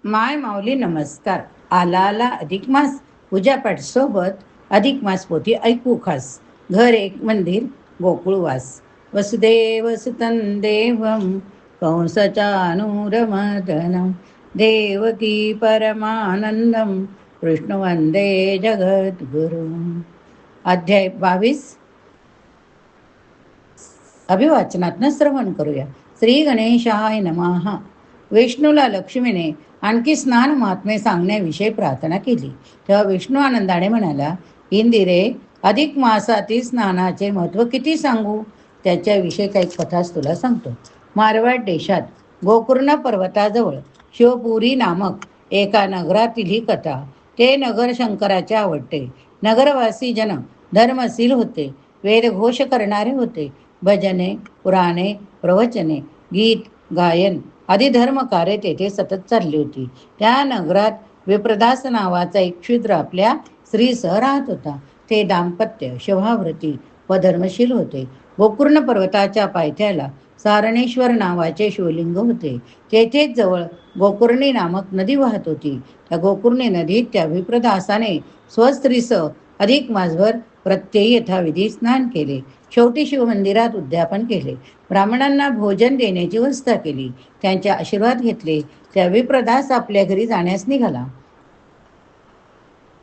माय माऊली नमस्कार. आला आला अधिक मास, पूजापाठ सोबत अधिक मास पोथी ऐकू खास. घर एक मंदिर गोकुळवास, वसुदेव सुतं देवं कंसचानूरमर्दनं देवकी परमानंदं कृष्ण वंदे जगद्गुरु. अध्याय 22 अभिवाचनातनं श्रवण करूया. श्री गणेशाय नमः. विष्णूला लक्ष्मीने आणखी स्नान महात्म्य सांगण्याविषयी प्रार्थना केली. तेव्हा विष्णू आनंदाने म्हणाला, इंदिरे, अधिक मासातील स्नानाचे महत्त्व किती सांगू? त्याच्याविषयी काही कथाच तुला सांगतो. मारवाड देशात गोकर्ण पर्वताजवळ शिवपुरी नामक एका नगरातील ही कथा. ते नगर शंकराचे आवडते. नगरवासी जन धर्मशील होते, वेदघोष करणारे होते. भजने, पुराणे, प्रवचने, गीत, गायन आदी धर्मकार्य तेथे सतत चालली होती. त्या नगरात विप्रदास नावाचा एक क्षुद्र आपल्या स्त्रीसह राहत होता. ते दाम्पत्य, शोभाव्रती व धर्मशील होते. गोकर्ण पर्वताच्या पायथ्याला सारणेश्वर नावाचे शिवलिंग होते. तेथेच जवळ गोकर्णी नामक नदी वाहत होती. त्या गोकर्णी नदीत त्या विप्रदासाने स्वस्त्रीसह अधिक मासभर प्रत्ययी यथाविधी स्नान केले. शेवटी शिवमंदिरात उद्यापन केले. ब्राह्मणांना भोजन देण्याची व्यवस्था केली. त्यांचे आशीर्वाद घेतले. त्या विप्रदास आपल्या घरी जाण्यास निघाला.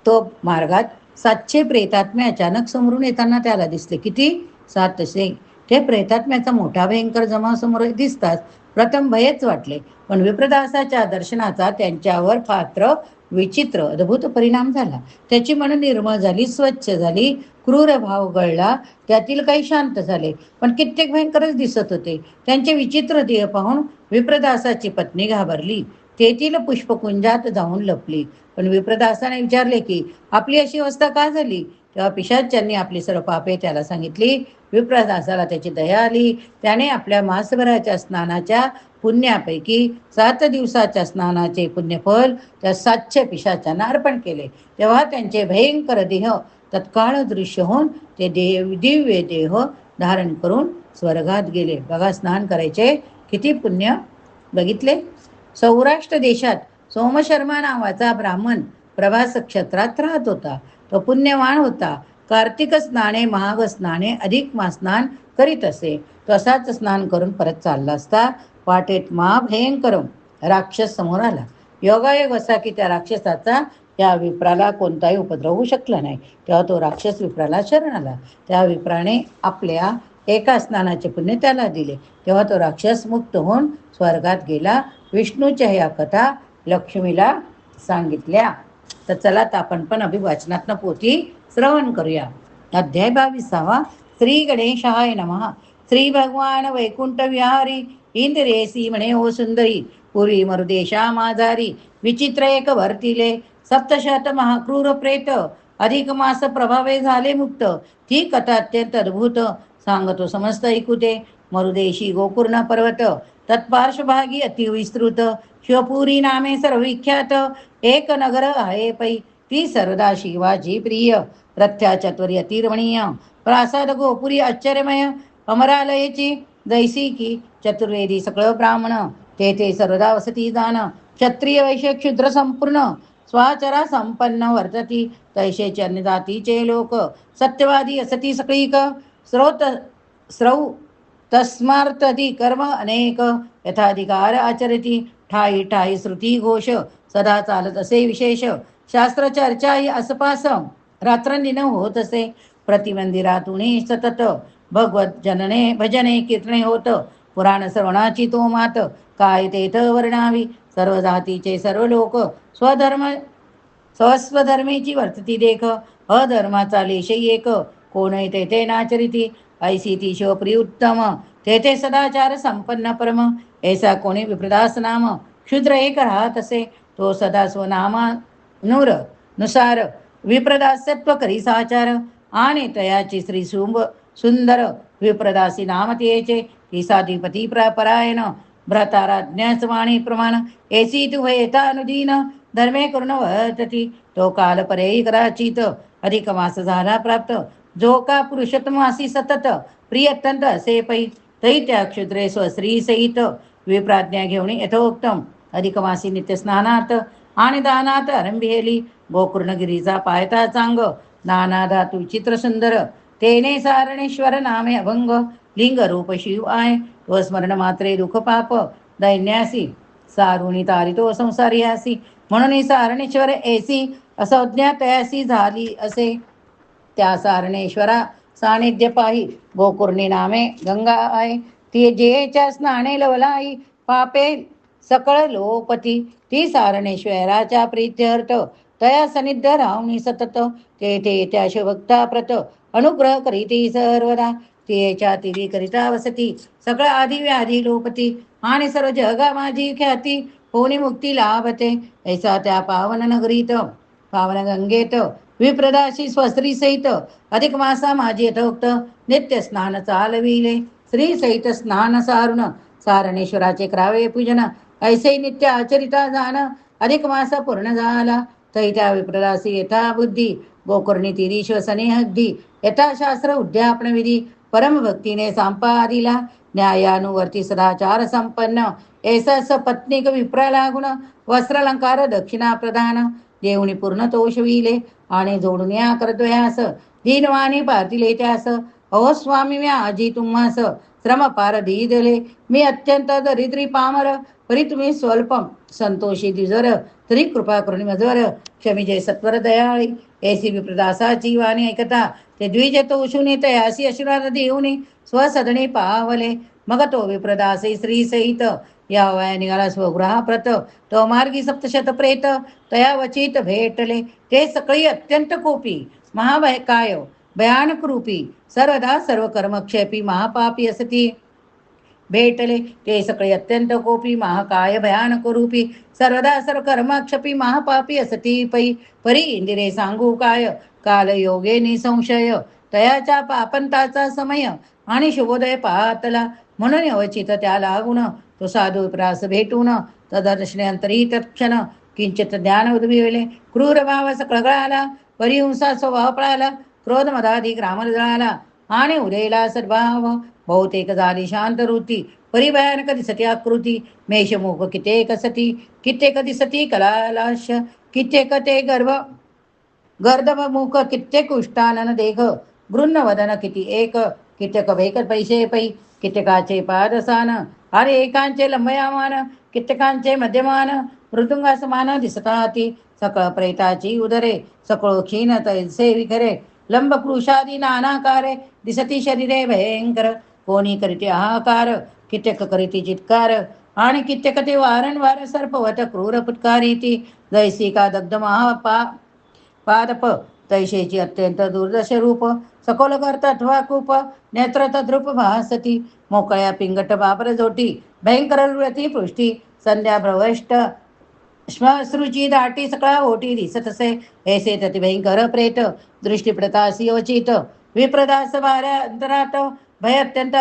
तो मार्गात 700 प्रेतात्मे अचानक समोरून येताना त्याला दिसले. किती? 700. ते प्रेतात्म्याचा मोठा भयंकर जमा समोर दिसताच प्रथम भयच वाटले, पण विप्रदासाच्या दर्शनाचा त्यांच्यावर फात्र विचित्र अद्भुत परिणाम झाला. त्याची मन निर्मळ झाली, स्वच्छ झाली, क्रूर भाव गळला, त्यातील काही शांत झाले, पण कित्येक भयंकरच दिसत होते. त्यांचे विचित्र देह पाहून विप्रदासाची पत्नी घाबरली. तेथील पुष्पकुंजात जाऊन लपली. पण विप्रदासाने विचारले की आपली अशी अवस्था का झाली? तेव्हा पिशाच्यांनी आपली सर्व पापे त्याला सांगितली. विप्रदासाला त्याची दया आली. त्याने आपल्या मासभराच्या स्नानाच्या पुण्यापैकी 7 दिवसाच्या स्नानाचे पुण्यफल त्या 700 पिशाच्यांना अर्पण केले. तेव्हा त्यांचे भयंकर देह तत्काळ दृश्य होऊन ते दिव्य देह धारण करून स्वर्गात गेले. बघा, स्नान करायचे किती पुण्य. बघितले? सौराष्ट्र देशात सोमशर्मा नावाचा ब्राह्मण प्रभास क्षेत्रात राहत होता. तो पुण्यवान होता. कार्तिक स्नाने, महाग स्नाने, अधिक मास स्नान करीत असे. तसाच स्नान करून परत चालला असता वाटेत महाभयंकर राक्षस समोर आला. योगायोग असा की त्या राक्षसाचा त्या विप्राला कोणताही उपद्रव होऊ शकला नाही. तेव्हा तो राक्षस विप्राला शरण आला. त्या विप्राने आपल्या एका स्नानाचे पुण्य त्याला दिले. तेव्हा तो राक्षस मुक्त होऊन स्वर्गात गेला. विष्णूच्या ह्या कथा लक्ष्मीला सांगितल्या. तर चला तर आपण पण अभिवाचनातनं पोथी श्रवण करूया. अध्याय 22. श्री गणेशाय नमः. श्री भगवान वैकुंठ विहारी इंद्रेसी म्हणे ओ सुंदरी, पुरी मरुदेशा माझारी विचित्र एक वर्तिले 700 महाक्रूर प्रेत अधिक मास प्रभावे झाले मुक्त. ती कथा अत्यंत अद्भुत, सांगतो समस्त ऐकुते. मरुदेशी गोकर्ण पर्वत तत्पार्श्वभागी अतिविस्तृत शिवपुरी नामे सर्वविख्यात एक नगर आहे पै. ती सर्वदा शिवाजी प्रिय, रथ्या चत्वरी अतिरमणीय, प्रासाद गोपुरी आश्चर्यमय, अमरालयची जैसी की चतुर्वेदी सकळ ब्राह्मण, तेथे सर्वदा वसती जाण, क्षत्रिय वैश्य क्षुद्र संपूर्ण, स्वाचरा संपन्न वर्तती, तैशेचे अन्य जातीचे लोक, सत्यवादी असती सगळीक, स्रौ तस्मार्थदी कर्म अनेक, यथाधिकार आचरती, ठाई ठाई श्रुती घोष, सदा चालत असे विशेष, शास्त्र चर्चाही आसपास, रात्रंदिन होत असे. प्रतिमंदिरातून सतत भगवत जनने भजने कीर्तने होत. पुराण श्रवणाची तो मात, काय तेथ वर्णावी, सर्व जातीचे सर्व लोक, स्वधर्म स्वस्वधर्मेची वर्तती देख, अधर्माचा लेशही एक, कोणही तेथे नाचरिती, ऐसी ती शिवप्रिय उत्तम, तेथे सदाचार संपन्न परम, ऐसा कोणी विप्रदास नाम, क्षुद्र एक राहत असे, तो सदा स्वनामानुर नुसार विप्रदासत्व करी साचार, आणि तयाची श्री सुंदर विप्रदासी नाम त्याचे, ती साधिपती परायण, भ्रताराज्ञाच वाणी प्रमाण, ऐसी तू अनुदीन, धर्मे करून वर्तती, तो काल परेही कराचित, अधिक मास झाला प्राप्त, जो का पुरुषोत्तमासी सतत, प्रिय अत्यंत असे पै, तै त्या क्षुद्रे स्वश्री सहित विप्राज्ञा घेऊन यथोक्तम अधिक मासी नित्य स्नानात आणि दानात आरंभिली गोकुर्णगिरीचा पायता चांग नाना धातू विचित्र सुंदर तेने सारणेश्वर नामे अभंग लिंग रूप शिव आय तो स्मरण मात्रे दुःख पाप दैन्यासी सारुणी तारितो संसारियासी म्हणून सारणेश्वर ऐसी असंज्ञा तयासी झाली असे त्या सारणेश्वरा सानिध्य पाही गोकुर्णी नामे गंगा आहे ती जेच्या स्नाने लवलाई पापे सकळ लोपती ती सारणेश्वराच्या प्रीत्यर्थ तया सनिध्य रावणी सतत तेथे त्या शिवभक्ता प्रत अनुग्रह करीती सर्वदा तिच्या तिरी करिता वसती सगळ आधी व्याधी लोपती आणि सर्व जगा माझी ख्याती होणी मुक्ती लाभते ऐसा त्या पावन नगरीत पावन गंगेत विप्रदाशी स्वस्त्री सहित अधिक मासा माझी यथोक्त नित्य स्नान चालविले श्री सहित स्नान सारुण सारणेश्वराचे करावे पूजन ऐसे नित्य आचरिता जाण अधिक मास पूर्ण झाला तैत्या विप्रदासी यथा बुद्धी गोकर्णी तिरी श्वसने हद्दी यथा शास्त्र उद्यापन विधी परमभक्तीने संपादिला न्यायानुवर्ती सदाचार संपन्न ऐसा पत्नीक विप्रा लागुण वस्त्रालंकार दक्षिणा प्रदान देवणी पूर्ण तोषविले आणि जोडून या करद्वयास दीनवाणी पार्थिले त्यास अहो स्वामी मी आजी तुम्हास श्रम पार दिले मी अत्यंत दरिद्री पामर परी तुम्ही स्वल्प संतोषी दिजर तरी कृपा करुणी मजवर क्षमिजे सत्वर दयाळी ऐसी विप्रदासाची वाणी ऐकता ते द्विज तोषुनी तयासी आशीर्वाद देऊनी स्वसदने पावले मग तो विप्रदासी श्री सहित या वया निघाला स्वगृहाप्रत तो मार्गी सप्तशत प्रेत तया वचित भेटले ते सगळी अत्यंत कोपी महाभयकाय भयानक रूपी सर्वदा सर्व कर्मक्षेपी महापापी असती भेटले ते सगळे अत्यंत कोपी महाकाय भयानक रूपी सर्वदा सर्व कर्मक्षपी महापापी असती पै परी इंदिरे सांगू काय काल योगे निसंशय तयाच्या पापंताचा समय आणि शुभोदय पाहतला म्हणून अवचित त्या लागून तो साधू प्रास भेटून तदर्शनांतरी तत्क्षण किंचित ज्ञान उद्भवले क्रूर भाव सकळगळाला परिहिंसा स्वभाव पळाला क्रोध मदाधी ग्रामर जळाला आणि उरेला सद्भाव बहुतेक झाली शांत वृत्ती परिभयानक दिसती आकृती मेषमुख कित्येक सती कित्येक दिसती कलालाश कित्येक ते गर्दमुख कित्येक उष्टानन देख वदन किती एक कित्येक भेक पैसे पै कित्येकाचे पादसान आणि एकांचे लंबयामान कित्येकांचे मध्यमान मृदुंगासमान दिसताती सकळ प्रेताची उदरे सकळ क्षीण तैसे विखरे लंब पुरुषादी नानाकारे दिसती शरीरे भयंकर कोणी करीते हाहाकार कित्येक करीती चित्कार आणि कित्येक ते वारंवार सर्पवत क्रूर फुटकारीती जैसी का दग्ध पादप तैशेची अत्यंत दुर्दश रूप सकोल करता कूप नेत्र तद्रूप भासती मोकळ्या पिंगट बाबर जोटी भयंकर वृती पृष्टी संध्या भ्रवष्ट श्मश्रुची दाटी सकळा ओटी दिसत असे ऐसे तति भयंकर प्रेत दृष्टी प्रतासी वचित विप्रदास वाऱ्या अंतरात भय अत्यंत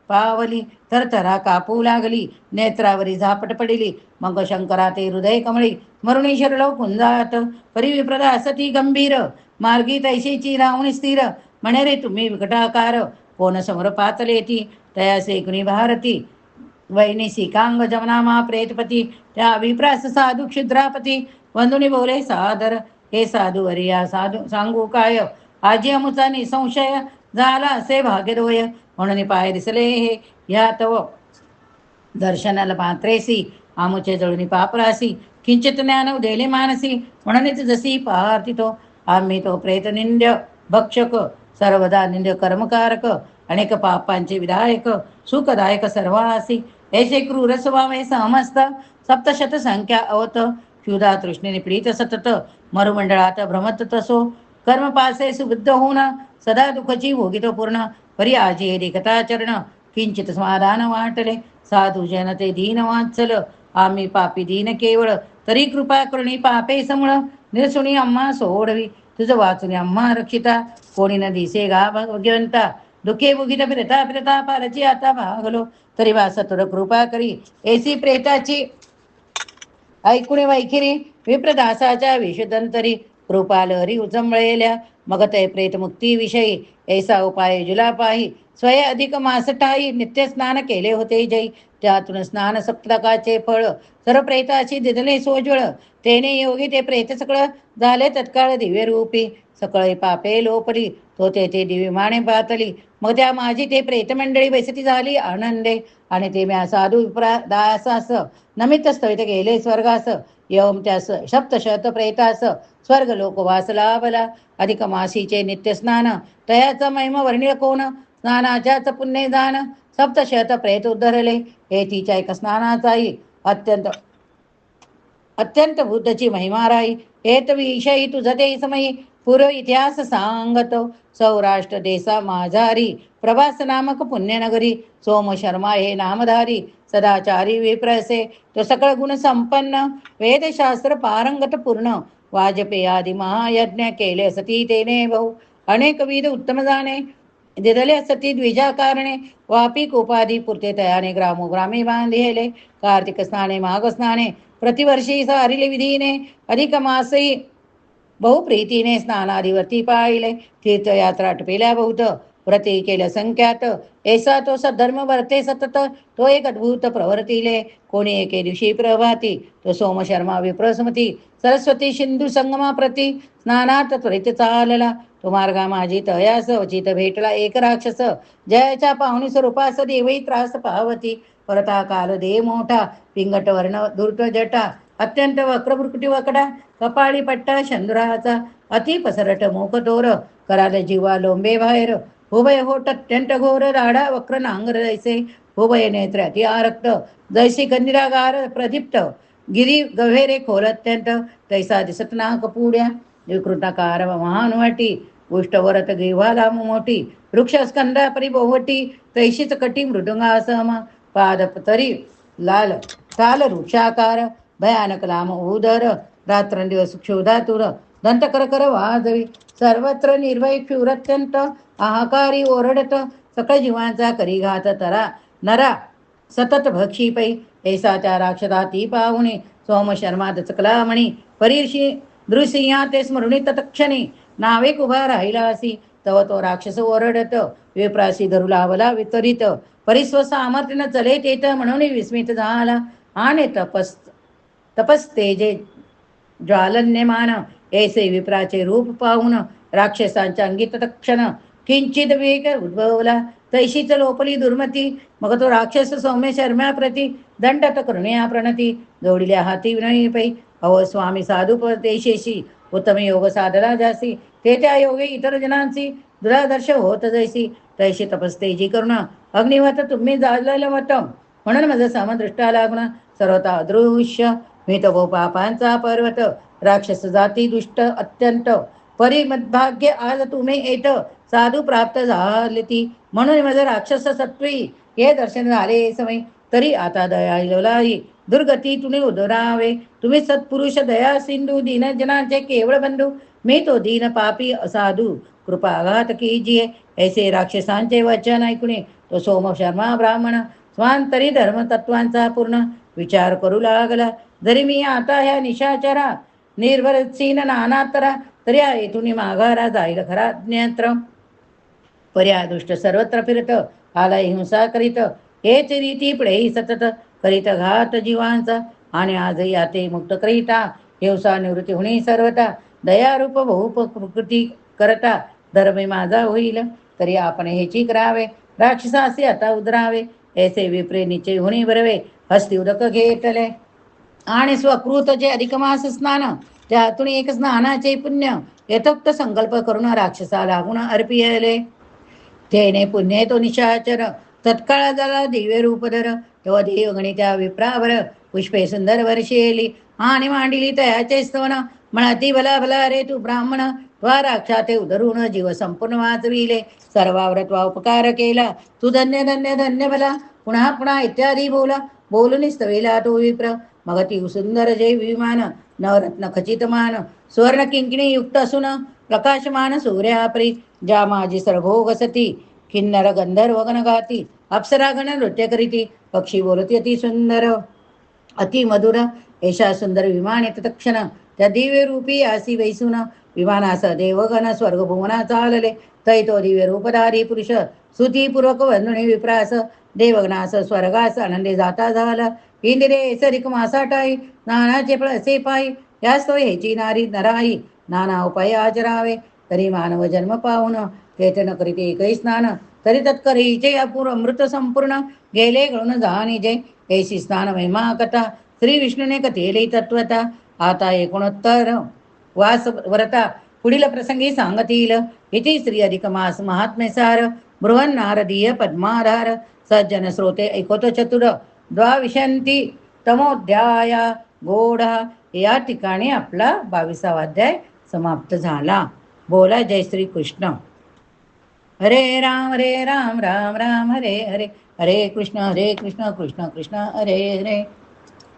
पावली थरथरा कापू लागली नेत्रावरी झापट पडिली मग शंकरा ते हृदय कमळी मरुणी शिरलो कुंजात परी विप्रदास ती गंभीर मार्गी तैशीची रावणी स्थिर म्हणे रे तुम्ही विकटाकार कोण समोर पातले ती तयासे कुणी भारती वैनिसिकांग जमनामा प्रेतपती त्या विप्रास साधू क्षुद्रापती वंदुनी बोले सादर हे साधू वरिया साधू सांगू काय आजी अमुचा निसंशय झाला असे भाग्यदोय म्हणून पाय दिसले हे या तव दर्शनाला पात्रेसी आमुचे जळुनी पापरासी किंचित ज्ञान उदेले मानसी म्हणूनच जशी पाहती तो आम्ही तो प्रेत निंद्य भक्षक सर्वदा निंद्य कर्मकारक अनेक पापांचे विधायक सुखदायक सर्वासी ऐसे क्रूर स्वभावे समस्त सप्तशत संख्या अवत क्षुधा तृष्णेने पीडित सतत मरुमंडळात भ्रमत तसो कर्मपासे सुबुद्ध होऊन सदा दुःखची भोगित पूर्ण परी आजी देखता चरण किंचित समाधान वाटले साधू जनते दीन वाचल आम्ही पापी दीन केवळ तरी कृपा करुणी पापे समूळ निरसुणी अम्मा सोडवी तुझं वाचुनी अम्मा रक्षिता कोणी न दिसे गा भगवंता दुखे भुगित फिरता फिरता पारची आता भागलो तरी वासतुर कृपा करी ऐसी प्रेताची ऐकुणे वैखिरी विप्रदासाच्या विशुद्धंतरी कृपालहरी उचंबळेल्या मग ते प्रेत मुक्ती विषयी ऐसा उपाय जुला पाही स्वय अधिक मासटाई नित्य स्नान केले होते जै त्यातून स्नान सप्तकाचे फळ सर्व प्रेताची दिदले सोज्वळ. तेने योगी ते प्रेत सकळ झाले तत्काळ दिव्य रूपी. सकळे पापे लोपली तो तेथे दिव्यमाने पातली. मग त्या माझी ते प्रेत मंडळी बैसती झाली आनंदे. आणि ते म्या साधू दासास नमित्त स्थळित गेले स्वर्गास. यम त्यास सप्तशत प्रेतास स्वर्ग लोक वास लाभला. अधिक मासीचे नित्य स्नान तयाचा महिम वर्णिल कोण. स्नानाच्याच पुण्य दान सप्तशत प्रेत उद्धरले. हे तिच्या एक स्नानाचाही अत्यंत अत्यंत बुद्धची महिमा राई. हेत विषयी तुझ ते समयी पूर्व इतिहास सांगतो. सौराष्ट्र देसा माझारी प्रभास नामक पुण्यनगरी. सोम शर्मा हे नामधारी सदाचारी विप्रसे. तो सकळ गुण संपन्न वेदशास्त्र पारंगत पूर्ण. वाजपेयादी महायज्ञ केले सती तेने बहु. अनेक विध उत्तम जाणे दिदले सती द्विजा कारणे. वापी कोपादी पुरते तयाने ग्रामोग्रामी बांधिले. कार्तिक स्नाने माघ स्नाने प्रतिवर्षी सारिले विधीने. अधिक मासही बहुप्रीतीने स्नानादिवर्ती पाळिले. तीर्थयात्रा आटपेल्या बहुत व्रते केल्या संख्यात. ऐसा तो सद्धर्म वर्ते सतत तो एक अद्भुत प्रवर्तिले. कोणी एके दिवशी प्रभाती तो सोमशर्मा विप्रस्मती. सरस्वती सिंधू संगमा प्रती स्नानात त्वरित चालला. तो मार्गा माझी तयास वचित भेटला एक राक्षस. जयाच्या पाहुणी स्वरूपास देवही त्रास पावती. परता काल दे मोठा पिंगट वर्ण धूर्त जटा. अत्यंत वक्रभृकुटी वकडा कपाळी पट्टा शंदुराचा. अति पसरट मुख तोर कराल जीवा लोंबे बाहेर. उभय होट अत्यंत घोर राडा वक्र नांगर जैसे. उभय नेत्र अति आरक्त जैसी कंदिरागार प्रदीप्त. गिरी गव्हेरे खोल अत्यंत तैसा दिसत नाक पुड्या. विकृताकार महान वाटी उष्टवरत ग्रीवाला मोठी. वृक्ष स्कंदा परिबोवटी तैशीच कटी मृदुंगासम. पाद तरी लाल ताल वृक्षाकार भयानक लाम उदर. रात्रंदिवस क्षुधातुर दंत कर वाजवी. सर्वत्र निर्भय क्षुरत्यंत आहाकारी ओरडत. सकळ जीवांचा करी घात तरा नरा सतत भक्षीपै. ऐसा त्या राक्षसा ती पाहुणे सोमशर्मा दचकला म्हणी. परीर्षी नृसिंहा ते स्मरुणी तत्क्षणी नावेक उभा राहिलासी. तव तो राक्षस ओरडत विप्रासी धरू लावला वितरित. परिस्व सामर्थ्यन चले तेत म्हणून विस्मित झाला. आणि तपस्तेजे ज्वालन्यमान ऐसे विप्राचे रूप पाहून राक्षसांच्या अंगी तत्क्षण किंचित वेग उद्भवला. तैशीच लोपली दुर्मती. मग तो राक्षस सौम्य शर्म्याप्रती दंडत करुण्या प्रणती. जोडिल्या हाती विनयी पै. अहो स्वामी साधू परदेशेशी उत्तम योग साधला जासी. ते त्या योगे इतर जनांची दुरादर्श होत जैसी. तैशी तपस्तेजी करुण अग्निवत तुम्ही जाळलेलं मत. म्हणून माझं समदृष्टा लागून सर्वता अदृश्य. मी तो पापांचा पर्वत राक्षस जाती दुष्ट अत्यंत. परिमद्भाग्य आज तुम्ही येत साधू प्राप्त झाले ती. म्हणून माझं राक्षस सत्वी हे दर्शन झाले समय. तरी आता दयाळलाई दुर्गती तुम्ही उदरावे. तुम्ही सत्पुरुष दया सिंधू दीनजनांचे केवळ बंधू. मी तो दीन पापी असाधू कृपाघात कीजिये. ऐसे राक्षसांचे वचन ऐकुणे तो सोमशर्मा ब्राह्मण स्वांतरी धर्मतत्वांचा पूर्ण विचार करू लागला. जरी मी आता ह्या निशाचरा निर्भरसीन नानातरा तरी येथून माघारा जाईल खरा ज्ञात्र. पर्या दुष्ट सर्वत्र फिरत आला हिंसा करीत. हेच रीती पुढेही सतत करीत घात जीवांचा. आणि आजही याते मुक्त करीता हिंसा निवृत्ती होणे सर्वता. दयारूप बहुप्रकृती करता धर्मी माझा होईल. तरी आपण हेची करावे राक्षसासे आता उदरावे. ऐसे विप्रे निश्चय होणे बरवे. हस्ती उदक घेतले आणि स्वकृत जे अधिक मास स्नान त्यातून एक स्नानाचे पुण्य यथोक्त संकल्प करून राक्षसा लागून अर्पिले. तेने पुण्य तो निशाचर तत्काळ झाला दिव्य रूपधर. तेव्हा देवगणी त्या विप्रावर पुष्पे सुंदर वर्षेली आणि मांडिली तयाचे स्तवन. म्हणती भला भला रे तू ब्राह्मण त्वा राक्षा ते उदरून जीव संपूर्ण वाचविले. सर्वावर त्वा उपकार केला तू धन्य धन्य धन्य भला. पुन्हा पुन्हा इत्यादी बोला बोलून स्तवेला तो विप्र. मग ती सुंदर जे विमान नवरत्न खचित मान सुवर्ण किंकिणी युक्त असून प्रकाशमान सूर्यापरी. ज्या माझी सर्वभोग सती किन्नर गंधर्व गण गाती. अप्सरागण नृत्य करीती पक्षी बोलती अति सुंदर अति मधुर. ऐशा सुंदर विमान येत तक्षण त्या दिव्य रूपी आसी वैसून. विमानास देवगण स्वर्गभुवना चालले. तै तो दिव्य रूपधारी पुरुष स्तुतीपूर्वक वंदने विप्रास. देवगणास स्वर्गास आनंदे जाता झाला. इंदिरे सरिक मासाटाई नानाचे पळसे पायी. यास्तो ह्याची नारी नराई नाना उपाय आचरावे. तरी मानव जन्म पाहून केतन करीते कै स्नान. तरी तत्करीचे अपूर अमृत संपूर्ण गेले गळून जाणी जय. ऐशी स्नान महिमा कथा श्री विष्णूने कथेली तत्वता. आता 69 वास व्रता पुढील प्रसंगी सांगतील. इति श्री अधिक मास महात्मेसार बृहन नारदीय पद्माधार. सज्जन श्रोते ऐकोत चतुर द्वाविशंती तमोध्याया गोढा. या ठिकाणी आपला 22वा अध्याय समाप्त झाला. बोला जय श्री कृष्ण. हरे राम राम राम हरे हरे. हरे कृष्ण कृष्ण कृष्ण हरे हरे.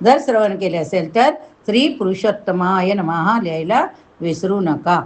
जर श्रवण केले असेल तर श्री पुरुषोत्तमाय नमः लिहायला विसरू नका.